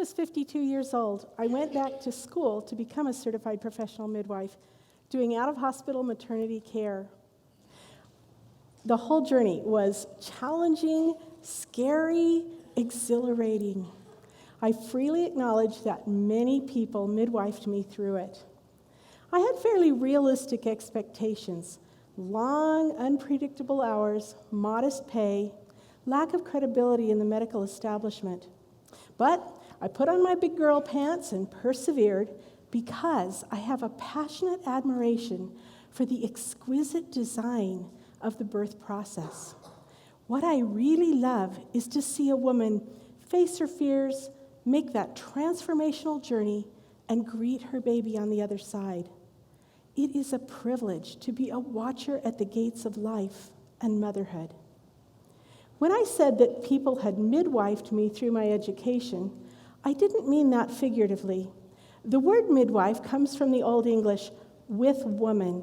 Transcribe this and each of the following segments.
was 52 years old, I went back to school to become a certified professional midwife, doing out-of-hospital maternity care. The whole journey was challenging, scary, exhilarating. I freely acknowledge that many people midwifed me through it. I had fairly realistic expectations: long, unpredictable hours, modest pay, lack of credibility in the medical establishment. But I put on my big girl pants and persevered because I have a passionate admiration for the exquisite design of the birth process. What I really love is to see a woman face her fears, make that transformational journey, and greet her baby on the other side. It is a privilege to be a watcher at the gates of life and motherhood. When I said that people had midwifed me through my education, I didn't mean that figuratively. The word midwife comes from the Old English, with woman.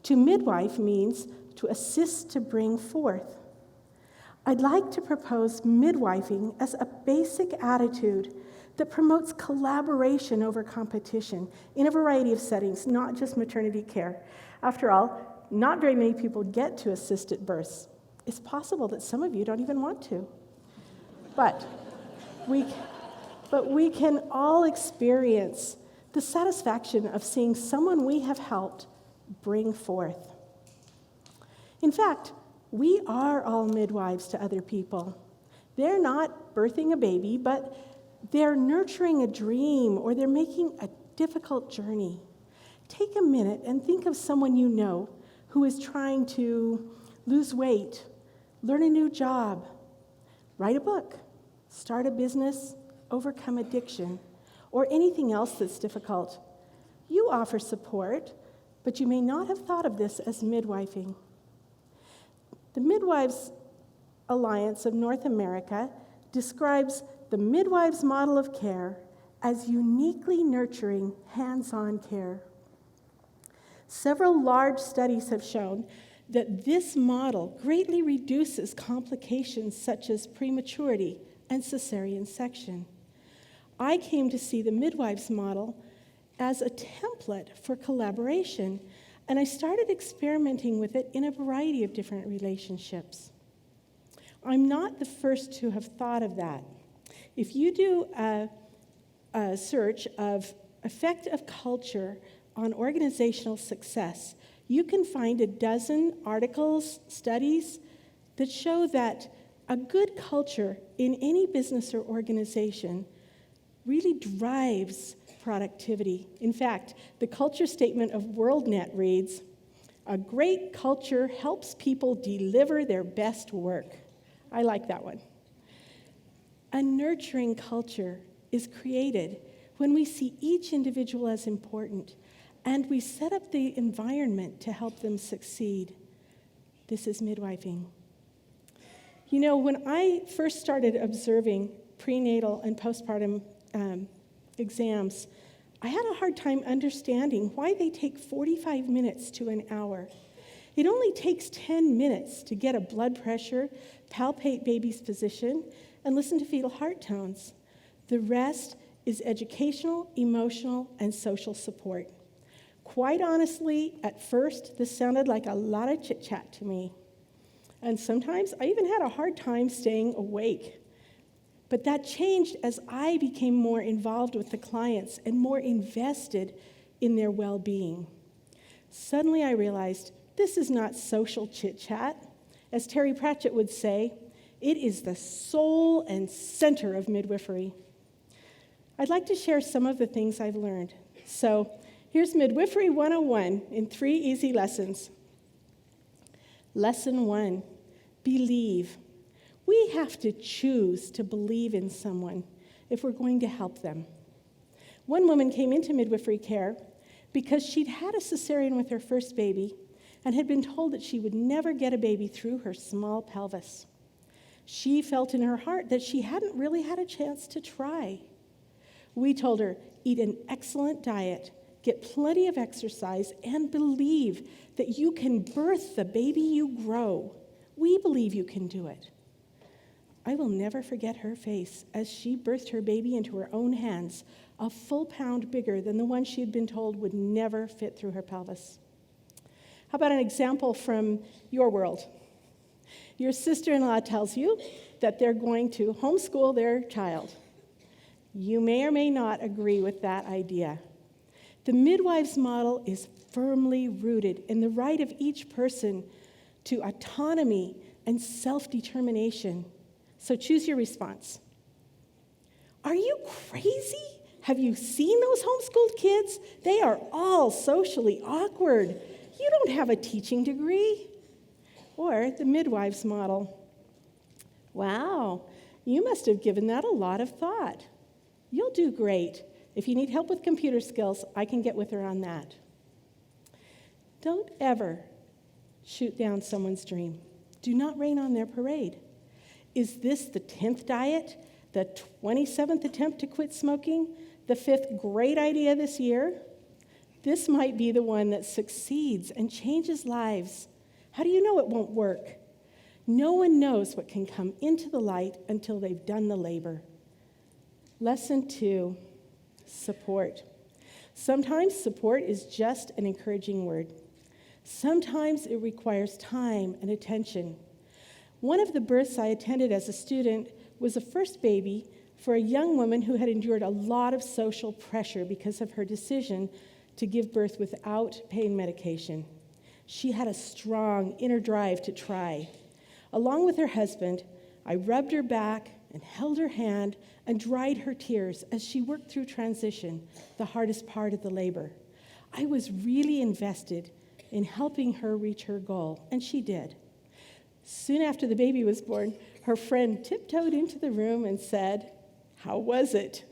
To midwife means to assist to bring forth. I'd like to propose midwifing as a basic attitude that promotes collaboration over competition in a variety of settings, not just maternity care. After all, not very many people get to assisted births. It's possible that some of you don't even want to. But we can all experience the satisfaction of seeing someone we have helped bring forth. In fact, we are all midwives to other people. They're not birthing a baby, but they're nurturing a dream, or they're making a difficult journey. Take a minute and think of someone you know who is trying to lose weight, learn a new job, write a book, start a business, overcome addiction, or anything else that's difficult. You offer support, but you may not have thought of this as midwifing. The Midwives Alliance of North America describes the Midwives Model of Care as uniquely nurturing hands-on care. Several large studies have shown that this model greatly reduces complications such as prematurity and cesarean section. I came to see the Midwives model as a template for collaboration, and I started experimenting with it in a variety of different relationships. I'm not the first to have thought of that. If you do a search of effect of culture on organizational success, you can find a dozen articles, studies that show that a good culture in any business or organization really drives productivity. In fact, the culture statement of WorldNet reads, "A great culture helps people deliver their best work." I like that one. A nurturing culture is created when we see each individual as important and we set up the environment to help them succeed. This is midwifing. You know, when I first started observing prenatal and postpartum exams, I had a hard time understanding why they take 45 minutes to an hour. It only takes 10 minutes to get a blood pressure, palpate baby's position, and listen to fetal heart tones. The rest is educational, emotional, and social support. Quite honestly, at first, this sounded like a lot of chit-chat to me. And sometimes I even had a hard time staying awake. But that changed as I became more involved with the clients and more invested in their well-being. Suddenly I realized this is not social chit-chat. As Terry Pratchett would say, it is the soul and center of midwifery. I'd like to share some of the things I've learned. So here's Midwifery 101 in 3 easy lessons. Lesson 1, believe. We have to choose to believe in someone if we're going to help them. One woman came into midwifery care because she'd had a cesarean with her first baby and had been told that she would never get a baby through her small pelvis. She felt in her heart that she hadn't really had a chance to try. We told her, eat an excellent diet, get plenty of exercise, and believe that you can birth the baby you grow. We believe you can do it. I will never forget her face as she birthed her baby into her own hands, a full pound bigger than the one she had been told would never fit through her pelvis. How about an example from your world? Your sister-in-law tells you that they're going to homeschool their child. You may or may not agree with that idea. The Midwives model is firmly rooted in the right of each person to autonomy and self-determination. So choose your response. Are you crazy? Have you seen those homeschooled kids? They are all socially awkward. You don't have a teaching degree. Or the Midwives model. Wow, you must have given that a lot of thought. You'll do great. If you need help with computer skills, I can get with her on that. Don't ever shoot down someone's dream. Do not rain on their parade. Is this the 10th diet, the 27th attempt to quit smoking, the 5th great idea this year? This might be the one that succeeds and changes lives. How do you know it won't work? No one knows what can come into the light until they've done the labor. Lesson 2, support. Sometimes support is just an encouraging word. Sometimes it requires time and attention. One of the births I attended as a student was a first baby for a young woman who had endured a lot of social pressure because of her decision to give birth without pain medication. She had a strong inner drive to try. Along with her husband, I rubbed her back and held her hand and dried her tears as she worked through transition, the hardest part of the labor. I was really invested in helping her reach her goal, and she did. Soon after the baby was born, her friend tiptoed into the room and said, "How was it?"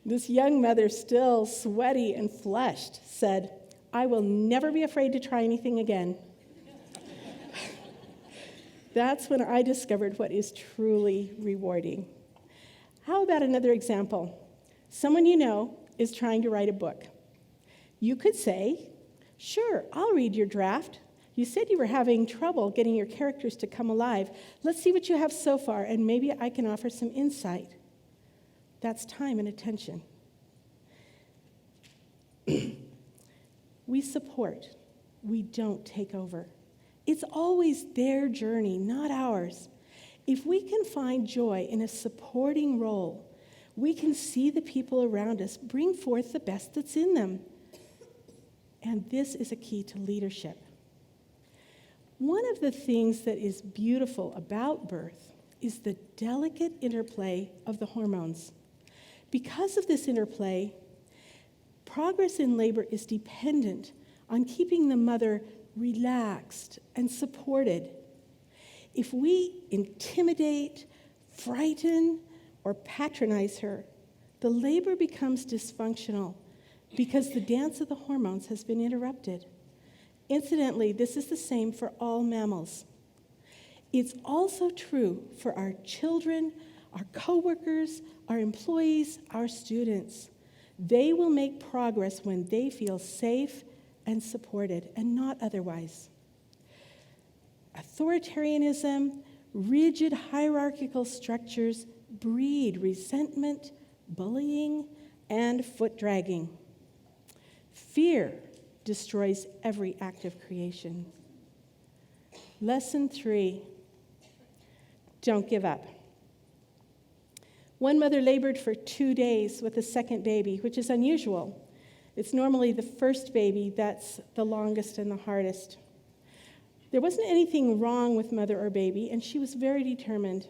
This young mother, still sweaty and flushed, said, "I will never be afraid to try anything again." That's when I discovered what is truly rewarding. How about another example? Someone you know is trying to write a book. You could say, "Sure, I'll read your draft. You said you were having trouble getting your characters to come alive. Let's see what you have so far, and maybe I can offer some insight." That's time and attention. We support. We don't take over. It's always their journey, not ours. If we can find joy in a supporting role, we can see the people around us bring forth the best that's in them. And this is a key to leadership. One of the things that is beautiful about birth is the delicate interplay of the hormones. Because of this interplay, progress in labor is dependent on keeping the mother relaxed and supported. If we intimidate, frighten, or patronize her, the labor becomes dysfunctional because the dance of the hormones has been interrupted. Incidentally, this is the same for all mammals. It's also true for our children, our coworkers, our employees, our students. They will make progress when they feel safe and supported, and not otherwise. Authoritarianism, rigid hierarchical structures breed resentment, bullying, and foot dragging. Fear destroys every act of creation. Lesson 3, don't give up. One mother labored for 2 days with a second baby, which is unusual. It's normally the first baby that's the longest and the hardest. There wasn't anything wrong with mother or baby, and she was very determined.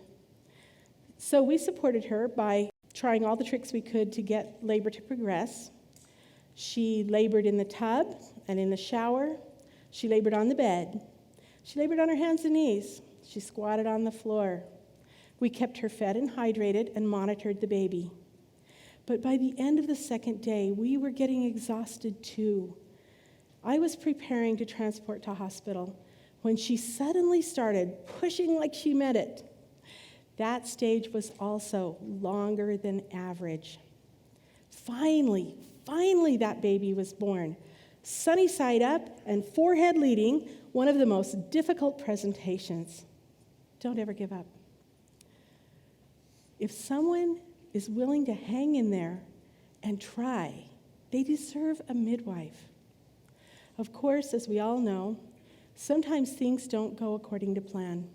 So we supported her by trying all the tricks we could to get labor to progress. She labored in the tub and in the shower. She labored on the bed. She labored on her hands and knees. She squatted on the floor. We kept her fed and hydrated and monitored the baby. But by the end of the second day, we were getting exhausted too. I was preparing to transport to hospital when she suddenly started pushing like she meant it. That stage was also longer than average. Finally, that baby was born. Sunny side up and forehead leading, one of the most difficult presentations. Don't ever give up. If someone is willing to hang in there and try, they deserve a midwife. Of course, as we all know, sometimes things don't go according to plan.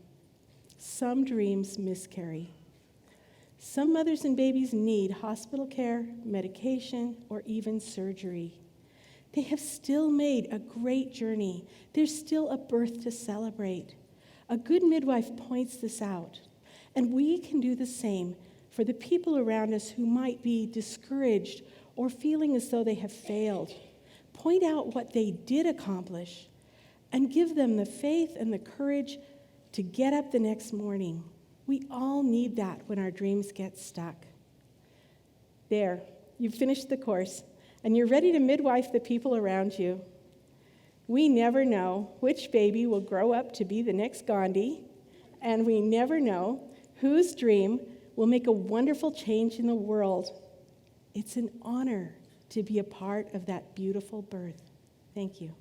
Some dreams miscarry. Some mothers and babies need hospital care, medication, or even surgery. They have still made a great journey. There's still a birth to celebrate. A good midwife points this out, and we can do the same for the people around us who might be discouraged or feeling as though they have failed. Point out what they did accomplish and give them the faith and the courage to get up the next morning. We all need that when our dreams get stuck. There, you've finished the course, and you're ready to midwife the people around you. We never know which baby will grow up to be the next Gandhi, and we never know whose dream will make a wonderful change in the world. It's an honor to be a part of that beautiful birth. Thank you.